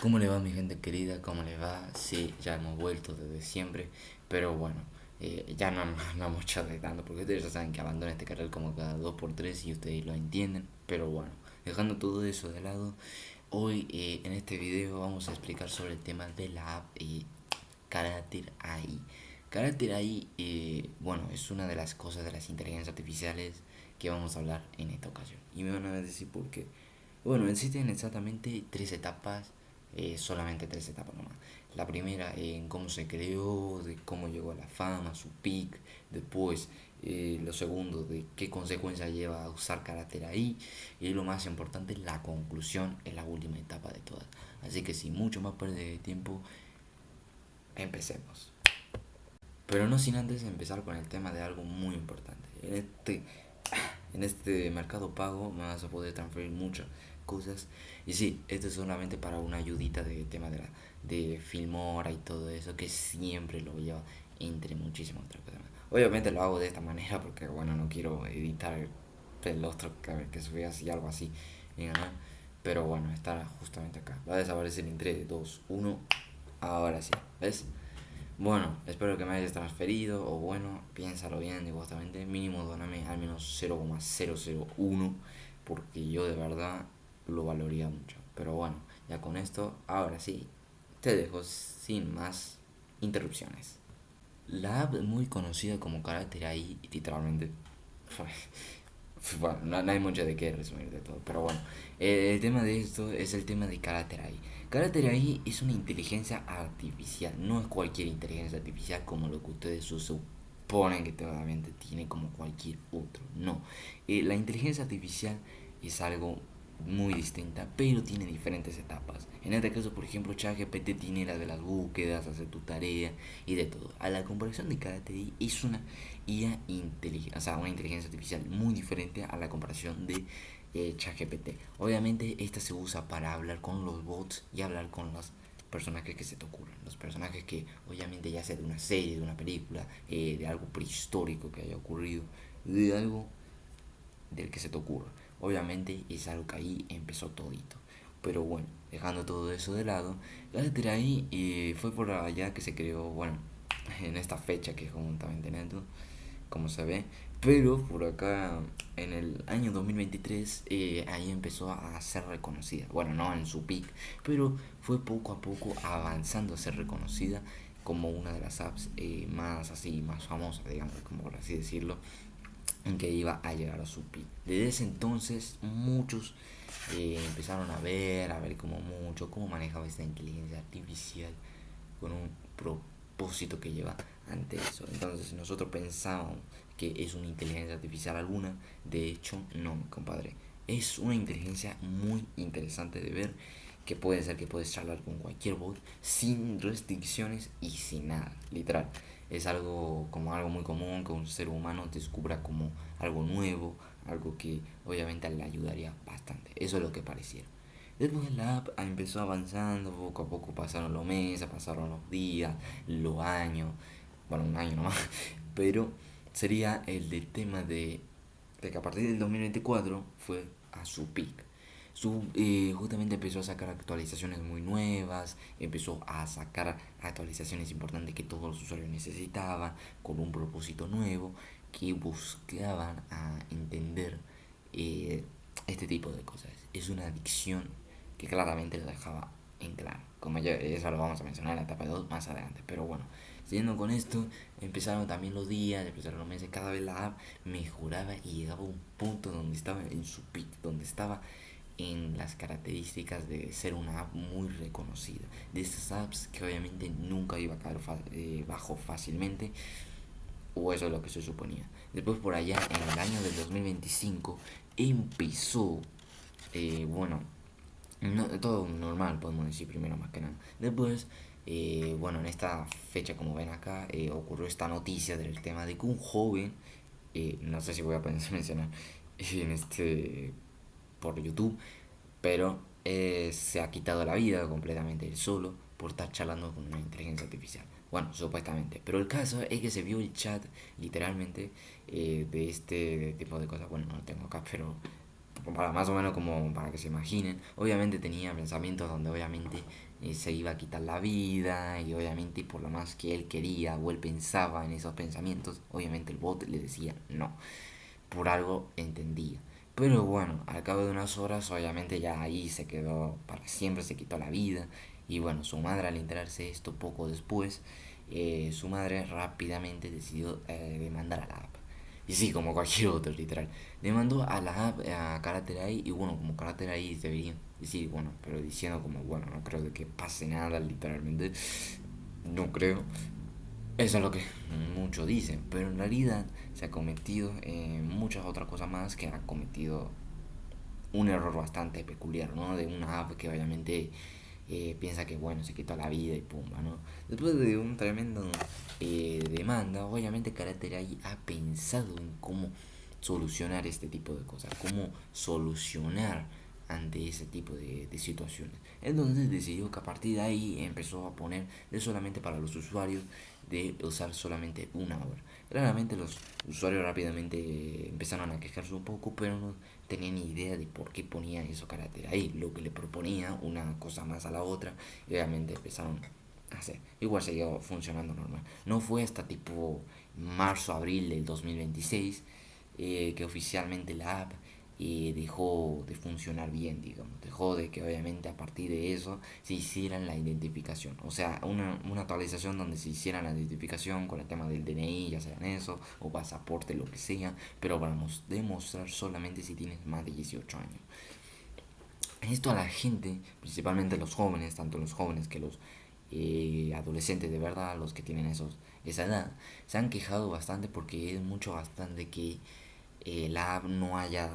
¿Cómo le va mi gente querida? ¿Cómo le va? Sí, ya hemos vuelto desde siempre, pero bueno, ya no mucho de tanto, porque ustedes ya saben que abandono este canal como cada 2 por 3 y ustedes lo entienden, pero bueno, dejando todo eso de lado, hoy en este video vamos a explicar sobre el tema de la app Carácter AI. Carácter AI, bueno, es una de las cosas de las inteligencias artificiales que vamos a hablar en esta ocasión. Y me van a decir por qué. Bueno, existen exactamente 3 etapas, solamente 3 etapas nomás. La primera en cómo se creó, de cómo llegó a la fama, su peak, después lo segundo de qué consecuencias lleva a usar carácter ahí y lo más importante, la conclusión es la última etapa de todas. Así que sin mucho más pérdida de tiempo, empecemos. Pero no sin antes empezar con el tema de algo muy importante. En este mercado pago me vas a poder transferir muchas cosas. Y sí, esto es solamente para una ayudita de tema de Filmora y todo eso, que siempre lo lleva entre muchísimas otras cosas. Obviamente lo hago de esta manera porque, bueno, no quiero editar el otro que subí así, algo así. Pero bueno, está justamente acá. Va a desaparecer en 3 2 1. Ahora sí, ¿ves? Bueno, espero que me hayas transferido o bueno, piénsalo bien, justamente mínimo doname al menos 0,001 porque yo de verdad lo valoraría mucho. Pero bueno, ya con esto, ahora sí, te dejo sin más interrupciones. La app muy conocida como Carácter AI, literalmente, bueno, no hay mucho de qué resumir de todo, pero bueno, el tema de esto es el tema de Carácter AI. Carácter AI es una inteligencia artificial, no es cualquier inteligencia artificial como lo que ustedes suponen que obviamente tiene como cualquier otro, no. La inteligencia artificial es algo muy distinta, pero tiene diferentes etapas. En este caso, por ejemplo, ChatGPT tiene la de las búsquedas, hacer tu tarea y de todo. A la comparación de KDTI es una IA inteligente, o sea, una inteligencia artificial muy diferente a la comparación de ChatGPT. Obviamente, esta se usa para hablar con los bots y hablar con los personajes que se te ocurran. Los personajes que, obviamente, ya sea de una serie, de una película, de algo prehistórico que haya ocurrido, de algo del que se te ocurra. Obviamente es algo que ahí empezó todito. Pero bueno, dejando todo eso de lado, la letra ahí fue por allá que se creó, bueno, en esta fecha que es juntamente neto, como se ve. Pero por acá, en el año 2023, ahí empezó a ser reconocida. Bueno, no en su peak, pero fue poco a poco avanzando a ser reconocida como una de las apps más así, más famosas, digamos, como por así decirlo, en que iba a llegar a su pico. Desde ese entonces muchos empezaron a ver como mucho cómo manejaba esta inteligencia artificial con un propósito que lleva ante eso. Entonces nosotros pensábamos que es una inteligencia artificial alguna, de hecho no, compadre. Es una inteligencia muy interesante de ver, que puede ser que puedes charlar con cualquier bot sin restricciones y sin nada, literal. Es algo como algo muy común que un ser humano descubra como algo nuevo, algo que obviamente le ayudaría bastante. Eso es lo que pareciera. Después la app empezó avanzando, poco a poco pasaron los meses, pasaron los días, los años, bueno, un año nomás, pero sería el del tema de que a partir del 2024 fue a su peak. Justamente empezó a sacar actualizaciones muy nuevas, empezó a sacar actualizaciones importantes que todos los usuarios necesitaban, con un propósito nuevo, que buscaban a entender eh, este tipo de cosas. Es una adicción que claramente lo dejaba en claro. Como ya eso lo vamos a mencionar en la etapa 2 más adelante. Pero bueno, siguiendo con esto, empezaron también los días, empezaron los meses, cada vez la app mejoraba y llegaba a un punto donde estaba en su peak, donde estaba en las características de ser una app muy reconocida. De estas apps que obviamente nunca iba a caer bajo fácilmente, o eso es lo que se suponía. Después por allá, en el año del 2025, empezó, bueno, no, todo normal, podemos decir primero más que nada. Después, bueno, en esta fecha, como ven acá, ocurrió esta noticia del tema de que un joven, no sé si voy a poder mencionar en por YouTube, pero se ha quitado la vida completamente él solo por estar charlando con una inteligencia artificial. Bueno, supuestamente. Pero el caso es que se vio el chat, literalmente, de este tipo de cosas. Bueno, no lo tengo acá, pero para más o menos como para que se imaginen, obviamente tenía pensamientos donde obviamente se iba a quitar la vida y obviamente por lo más que él quería o él pensaba en esos pensamientos, obviamente el bot le decía no, por algo entendía. Pero bueno, al cabo de unas horas obviamente ya ahí se quedó para siempre, se quitó la vida y bueno, su madre al enterarse de esto poco después, su madre rápidamente decidió demandar a la app. Y sí, como cualquier otro, literal. Demandó a la app, a Karate Ai, y bueno, como Karate Ai debería decir, bueno, pero diciendo como, bueno, no creo de que pase nada, literalmente. No creo. Eso es lo que muchos dicen, pero en realidad se ha cometido muchas otras cosas más que ha cometido un error bastante peculiar, ¿no? De una app que obviamente piensa que, bueno, se quitó la vida y pumba, ¿no? Después de un tremendo demanda, obviamente Karate Ai ha pensado en cómo solucionar este tipo de cosas, cómo solucionar ante ese tipo de situaciones. Entonces decidió que a partir de ahí empezó a poner de solamente para los usuarios de usar solamente una hora. Claramente los usuarios rápidamente empezaron a quejarse un poco, pero no tenían ni idea de por qué ponía eso carácter ahí, lo que le proponía una cosa más a la otra, y obviamente empezaron a hacer. Igual siguió funcionando normal. No fue hasta tipo marzo, abril del 2026 que oficialmente la app dejó de funcionar bien, digamos. Dejó de que obviamente a partir de eso se hicieran la identificación. O sea, una actualización donde se hiciera la identificación con el tema del DNI, ya sea en eso, o pasaporte, lo que sea, pero para demostrar solamente si tienes más de 18 años. Esto a la gente, principalmente los jóvenes, tanto los jóvenes que los adolescentes de verdad, los que tienen esa edad, se han quejado bastante porque es mucho bastante que la app no haya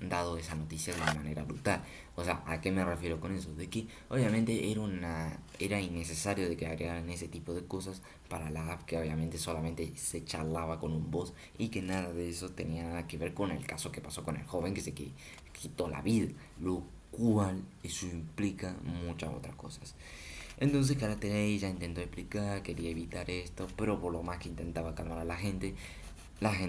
dado esa noticia de una manera brutal. O sea, ¿a qué me refiero con eso? De que obviamente era innecesario de que agregaran ese tipo de cosas para la app que obviamente solamente se charlaba con un voz y que nada de eso tenía nada que ver con el caso que pasó con el joven que quitó la vida, lo cual eso implica muchas otras cosas. Entonces Karate ya intentó explicar, quería evitar esto, pero por lo más que intentaba calmar a la gente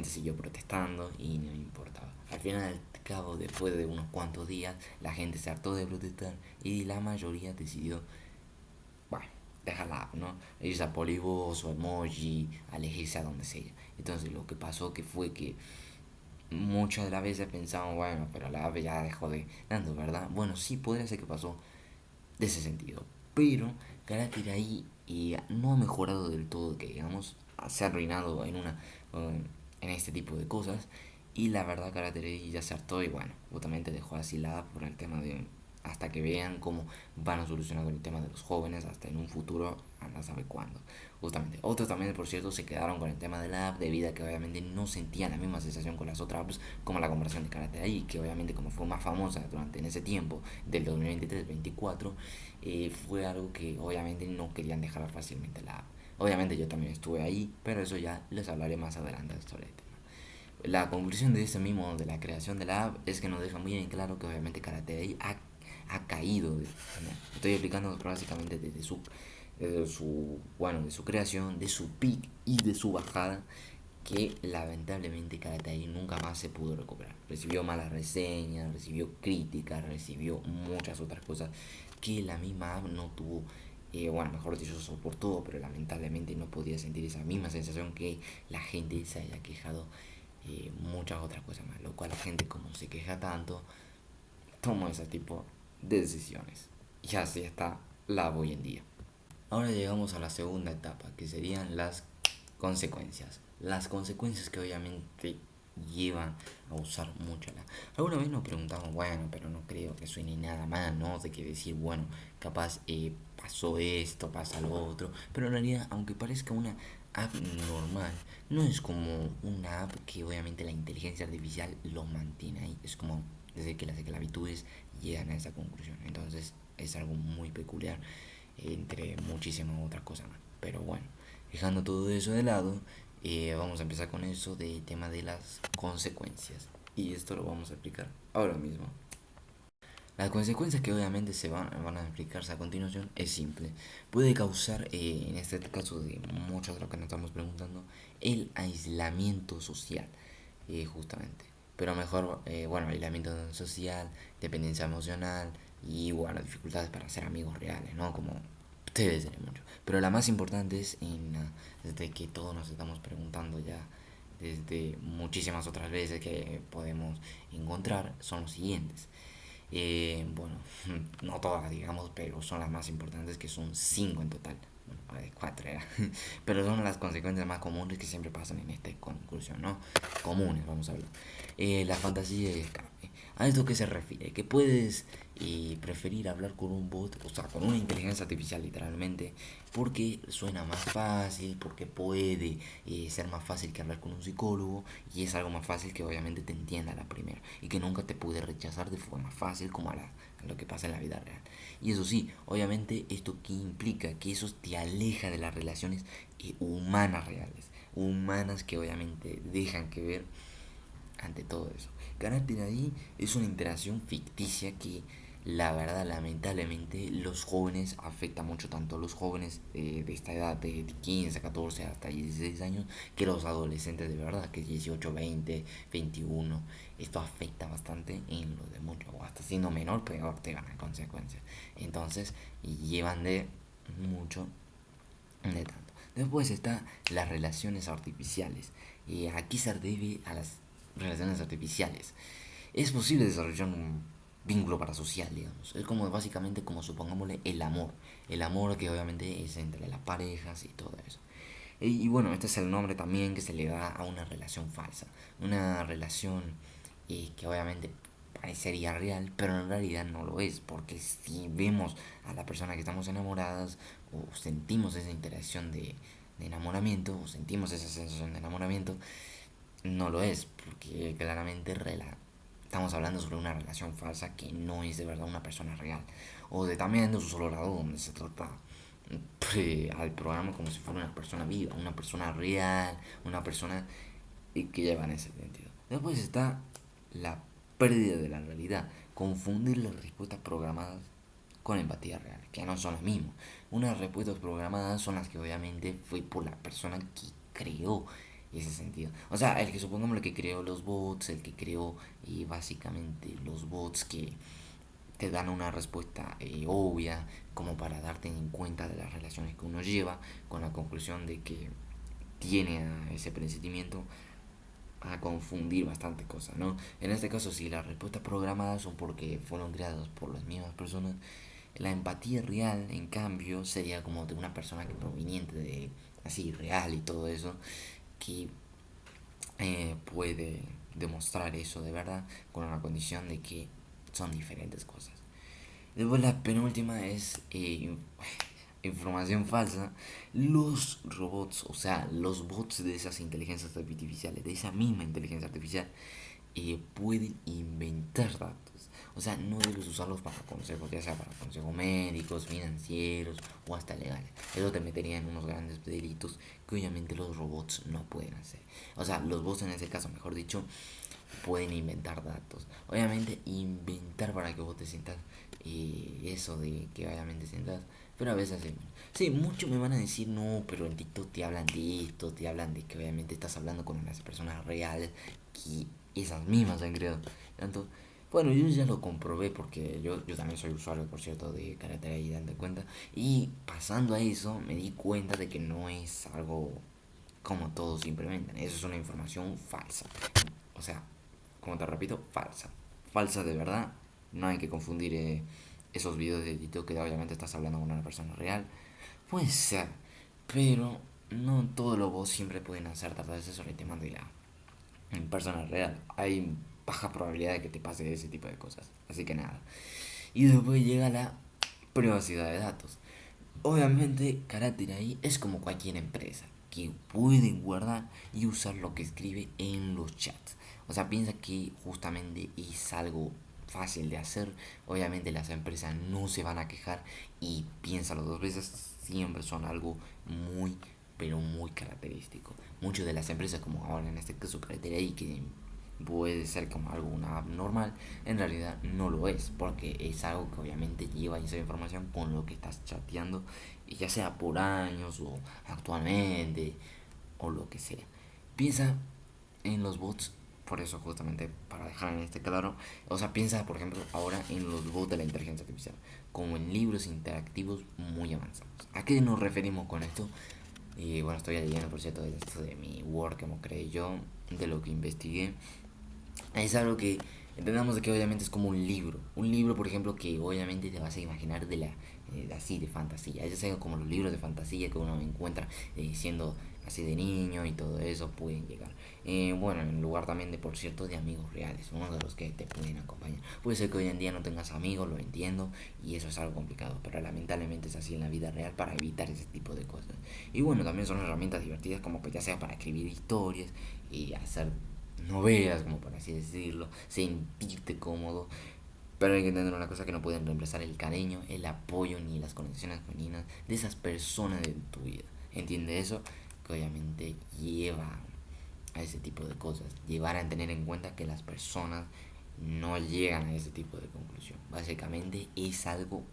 siguió protestando y no importaba. Al final al cabo, después de unos cuantos días, la gente se hartó de protestar y la mayoría decidió, bueno, dejarla, ¿no? Irse a Polybos o Emoji, a elegirse a donde sea. Entonces lo que pasó que fue que muchas de las veces pensamos, bueno, pero la ave ya dejó de dando, ¿verdad? Bueno, sí, podría ser que pasó de ese sentido. Pero Karate ahí no ha mejorado del todo, que digamos, se ha arruinado en este tipo de cosas. Y la verdad, Karate ya se hartó y bueno, justamente dejó así la app por el tema de. Hasta que vean cómo van a solucionar el tema de los jóvenes, hasta en un futuro, a no sabe cuándo. Justamente. Otros también, por cierto, se quedaron con el tema de la app debido a que obviamente no sentían la misma sensación con las otras apps, como la comparación de Karate ahí, que obviamente como fue más famosa durante en ese tiempo, del 2023-24, fue algo que obviamente no querían dejar fácilmente la app. Obviamente yo también estuve ahí, pero eso ya les hablaré más adelante sobre el tema. La conclusión de ese mismo, de la creación de la app, es que nos deja muy en claro que obviamente Karate Day ha caído. Estoy explicando básicamente bueno, de su creación, de su peak y de su bajada, que lamentablemente Karate Day nunca más se pudo recuperar. Recibió malas reseñas, recibió críticas, recibió muchas otras cosas que la misma app no tuvo. Bueno, mejor dicho, soportó, pero lamentablemente no podía sentir esa misma sensación que la gente se haya quejado muchas otras cosas más, lo cual la gente como se queja tanto, toma ese tipo de decisiones. Y así está la hoy en día. Ahora llegamos a la segunda etapa, que serían las consecuencias. Las consecuencias que obviamente llevan a usar mucho la. Alguna vez nos preguntamos, bueno, pero no creo que suene nada mal, ¿no? De que decir, bueno, capaz pasó esto, pasa lo otro. Pero en realidad, aunque parezca una app normal, no es como una app que obviamente la inteligencia artificial lo mantiene ahí. Es como desde que las esclavitudes llegan a esa conclusión. Entonces es algo muy peculiar entre muchísimas otras cosas más. Pero bueno, dejando todo eso de lado, vamos a empezar con eso de tema de las consecuencias. Y esto lo vamos a explicar ahora mismo. Las consecuencias que obviamente van a explicarse a continuación es simple. Puede causar, en este caso de muchos de los que nos estamos preguntando, el aislamiento social, justamente. pero mejor, bueno, aislamiento social, dependencia emocional y, bueno, dificultades para ser amigos reales, ¿no? Como ustedes tienen mucho. Pero la más importante es desde que todos nos estamos preguntando ya desde muchísimas otras veces que podemos encontrar son los siguientes. Bueno, no todas, digamos, pero son las más importantes, que son cinco en total. Bueno, cuatro era. Pero son las consecuencias más comunes que siempre pasan en esta conclusión, ¿no? Comunes, vamos a hablar. La fantasía de escape. ¿A esto qué se refiere? Que puedes preferir hablar con un bot, o sea, con una inteligencia artificial literalmente, porque suena más fácil, porque puede ser más fácil que hablar con un psicólogo, y es algo más fácil que obviamente te entienda a la primera y que nunca te puede rechazar de forma fácil como a lo que pasa en la vida real. Y eso sí, obviamente esto que implica que eso te aleja de las relaciones humanas reales, humanas que obviamente dejan que ver ante todo eso. Carácter ahí es una interacción ficticia que la verdad lamentablemente los jóvenes afecta mucho, tanto a los jóvenes de esta edad de 15, 14 hasta 16 años, que los adolescentes de verdad, que 18, 20, 21. Esto afecta bastante en lo de mucho, o hasta siendo menor peor te van a consecuencias. Entonces llevan de mucho de tanto. Después está las relaciones artificiales. Y aquí se debe a las relaciones artificiales. Es posible desarrollar un vínculo parasocial, digamos. Es como básicamente como supongámosle el amor. El amor que obviamente es entre las parejas y todo eso. Y bueno, este es el nombre también que se le da a una relación falsa. Una relación que obviamente parecería real, pero en realidad no lo es. Porque si vemos a la persona que estamos enamoradas o sentimos esa interacción de enamoramiento o sentimos esa sensación de enamoramiento, no lo es. Porque claramente estamos hablando sobre una relación falsa que no es de verdad una persona real. O de también de su solo lado donde se trata al programa como si fuera una persona viva, una persona real, una persona que lleva en ese sentido. Después está la pérdida de la realidad, confundir las respuestas programadas con empatía real, que no son las mismas. Unas respuestas programadas son las que obviamente fue por la persona que creó ese sentido. O sea, el que supongamos el que creó los bots, el que creó básicamente los bots que te dan una respuesta obvia como para darte en cuenta de las relaciones que uno lleva, con la conclusión de que tiene a ese presentimiento a confundir bastante cosas, ¿no? En este caso, si las respuestas programadas son porque fueron creadas por las mismas personas, la empatía real, en cambio, sería como de una persona que proveniente de así real y todo eso, que puede demostrar eso de verdad con una condición de que son diferentes cosas. Después la penúltima es información falsa. Los robots, o sea, los bots de esas inteligencias artificiales, de esa misma inteligencia artificial, pueden inventar datos. O sea, no debes usarlos para consejos, ya sea para consejos médicos, financieros o hasta legales. Eso te metería en unos grandes delitos que obviamente los robots no pueden hacer. O sea, los bots en ese caso, mejor dicho, pueden inventar datos. Obviamente inventar para que vos te sientas eso de que obviamente sientas. Pero a veces sí, muchos me van a decir, no, pero en TikTok te hablan de esto, te hablan de que obviamente estás hablando con unas personas reales que esas mismas han creado. Tanto, bueno, yo ya lo comprobé porque yo también soy usuario, por cierto, de Karate y dando cuenta. Y pasando a eso, me di cuenta de que no es algo como todos implementan. Eso es una información falsa. O sea, como te repito, falsa. Falsa de verdad. No hay que confundir esos videos de TikTok que obviamente estás hablando con una persona real. Puede ser, pero no todos los bots siempre pueden acertar de sobre el tema de la persona real. Hay baja probabilidad de que te pase ese tipo de cosas. Así que nada. Y después llega la privacidad de datos. Obviamente, Carácter ahí es como cualquier empresa que puede guardar y usar lo que escribe en los chats. O sea, piensa que justamente es algo fácil de hacer. Obviamente las empresas no se van a quejar y piénsalo dos veces. Siempre son algo muy, pero muy característico. Muchas de las empresas, como ahora en este caso Carácter ahí, que puede ser como algo una app normal, en realidad no lo es, porque es algo que obviamente lleva esa información con lo que estás chateando, ya sea por años o actualmente o lo que sea. Piensa en los bots por eso justamente, para dejar en este claro, o sea, piensa, por ejemplo, ahora en los bots de la inteligencia artificial, como en libros interactivos muy avanzados. ¿A qué nos referimos con esto? Y bueno, estoy leyendo, por cierto, de esto de mi Word, como creé yo, de lo que investigué. Es algo que entendamos de que obviamente es como un libro. Un libro, por ejemplo, que obviamente te vas a imaginar así de fantasía. Ya sea como los libros de fantasía que uno encuentra siendo así de niño y todo eso pueden llegar. Bueno, en lugar también de, por cierto, de amigos reales, uno de los que te pueden acompañar. Puede ser que hoy en día no tengas amigos, lo entiendo, y eso es algo complicado, pero lamentablemente es así en la vida real para evitar ese tipo de cosas. Y bueno, también son herramientas divertidas como pues ya sea para escribir historias y hacer novelas, como por así decirlo, sentirte cómodo. Pero hay que entender una cosa, que no pueden reemplazar el cariño, el apoyo ni las conexiones femeninas de esas personas de tu vida. ¿Entiende eso? Que obviamente lleva a ese tipo de cosas. Llevar a tener en cuenta que las personas no llegan a ese tipo de conclusión. Básicamente es algo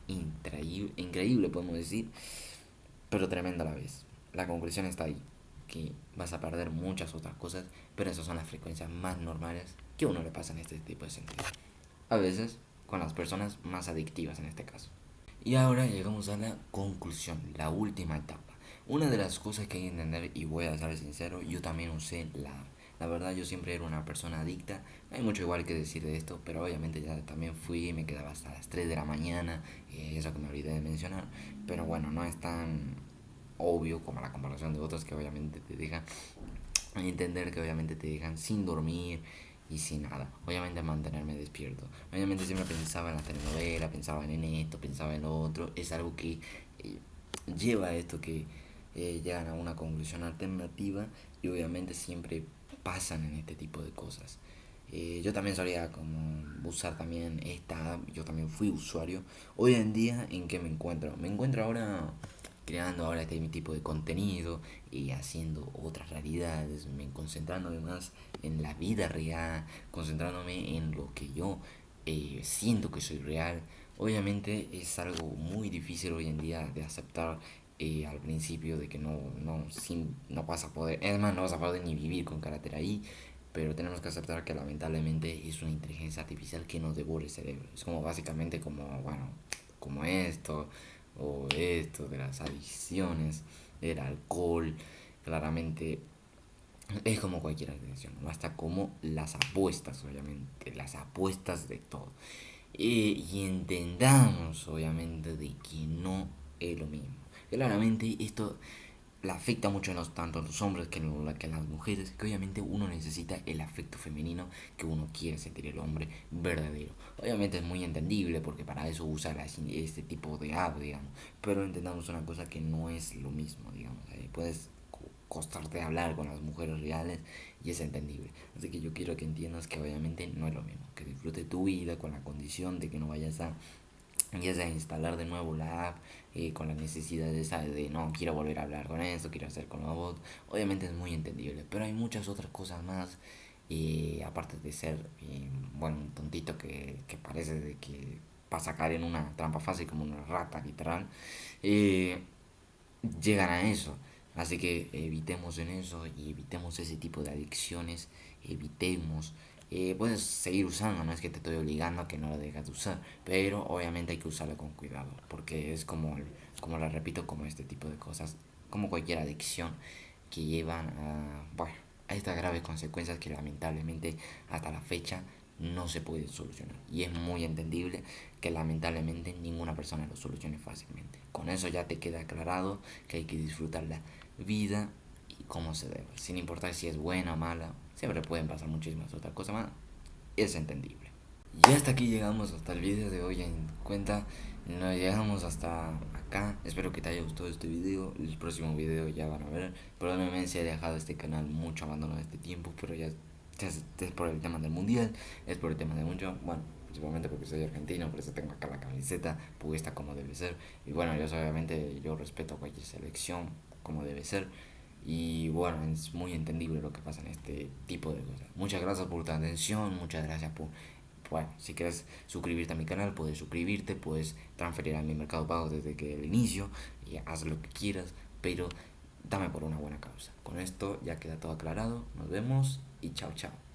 increíble, increíble podemos decir, pero tremendo a la vez. La conclusión está ahí, que vas a perder muchas otras cosas, pero esas son las frecuencias más normales que a uno le pasa en este tipo de sentido. A veces con las personas más adictivas en este caso. Y ahora llegamos a la conclusión, la última etapa. Una de las cosas que hay que entender, y voy a ser sincero, yo también usé la verdad, yo siempre era una persona adicta. No hay mucho igual que decir de esto, pero obviamente ya también fui y me quedaba hasta las 3 de la mañana, eso que me olvidé de mencionar. Pero bueno, no es tan obvio como la comparación de otros que obviamente te dejan entender, que obviamente te dejan sin dormir y sin nada. Obviamente mantenerme despierto. Obviamente siempre pensaba en la telenovela, pensaba en esto, pensaba en lo otro. Es algo que eh, lleva a esto que llegan a una conclusión alternativa y obviamente siempre pasan en este tipo de cosas. Yo también solía como usar también esta app, yo también fui usuario. Hoy en día, ¿en qué me encuentro? Me encuentro ahora creando ahora este tipo de contenido y haciendo otras realidades, concentrándome más en la vida real, concentrándome en lo que yo siento que soy real. Obviamente es algo muy difícil hoy en día de aceptar al principio, de que no vas a poder, es más, no vas a poder ni vivir con carácter ahí, pero tenemos que aceptar que lamentablemente es una inteligencia artificial que nos devora el cerebro. Es como básicamente como, bueno, como esto de las adicciones, del alcohol, claramente es como cualquier adicción, ¿no? Hasta como las apuestas, obviamente, las apuestas de todo. Y entendamos, obviamente, de que no es lo mismo. Claramente esto le afecta mucho tanto a los hombres que a las mujeres, que obviamente uno necesita el afecto femenino que uno quiere sentir el hombre verdadero. Obviamente es muy entendible porque para eso usa este tipo de app, digamos, pero entendamos una cosa, que no es lo mismo, digamos. Puedes costarte hablar con las mujeres reales y es entendible. Así que yo quiero que entiendas que obviamente no es lo mismo, que disfrute tu vida con la condición de que no vayas a ya sea instalar de nuevo la app con la necesidad de no, quiero volver a hablar con esto, quiero hacer con la bot. Obviamente es muy entendible, pero hay muchas otras cosas más, aparte de ser, bueno, un tontito que parece de que pasa a caer en una trampa fácil como una rata literal, eh, llegan a eso. Así que evitemos en eso y evitemos ese tipo de adicciones, evitemos. Puedes seguir usando, no es que te estoy obligando a que no lo dejes de usar, pero obviamente hay que usarlo con cuidado, porque es como la repito, como este tipo de cosas, como cualquier adicción que llevan a, bueno, a estas graves consecuencias que lamentablemente hasta la fecha no se pueden solucionar. Y es muy entendible que lamentablemente ninguna persona lo solucione fácilmente. Con eso ya te queda aclarado que hay que disfrutar la vida y cómo se debe, sin importar si es buena o mala. Siempre pueden pasar muchísimas otras cosas más, es entendible. Y hasta aquí llegamos, hasta el video de hoy. En cuenta, nos llegamos hasta acá. Espero que te haya gustado este video. El próximo video ya van a ver. Probablemente se ha dejado este canal mucho abandonado este tiempo, pero ya es por el tema del mundial, es por el tema de mucho, bueno, principalmente porque soy argentino, por eso tengo acá la camiseta puesta como debe ser. Y bueno, yo obviamente yo respeto cualquier selección como debe ser. Y bueno, es muy entendible lo que pasa en este tipo de cosas. Muchas gracias por tu atención, muchas gracias por, bueno, si quieres suscribirte a mi canal, puedes suscribirte, puedes transferir a mi Mercado Pago desde que el inicio y haz lo que quieras, pero dame por una buena causa. Con esto ya queda todo aclarado. Nos vemos. y chao chao.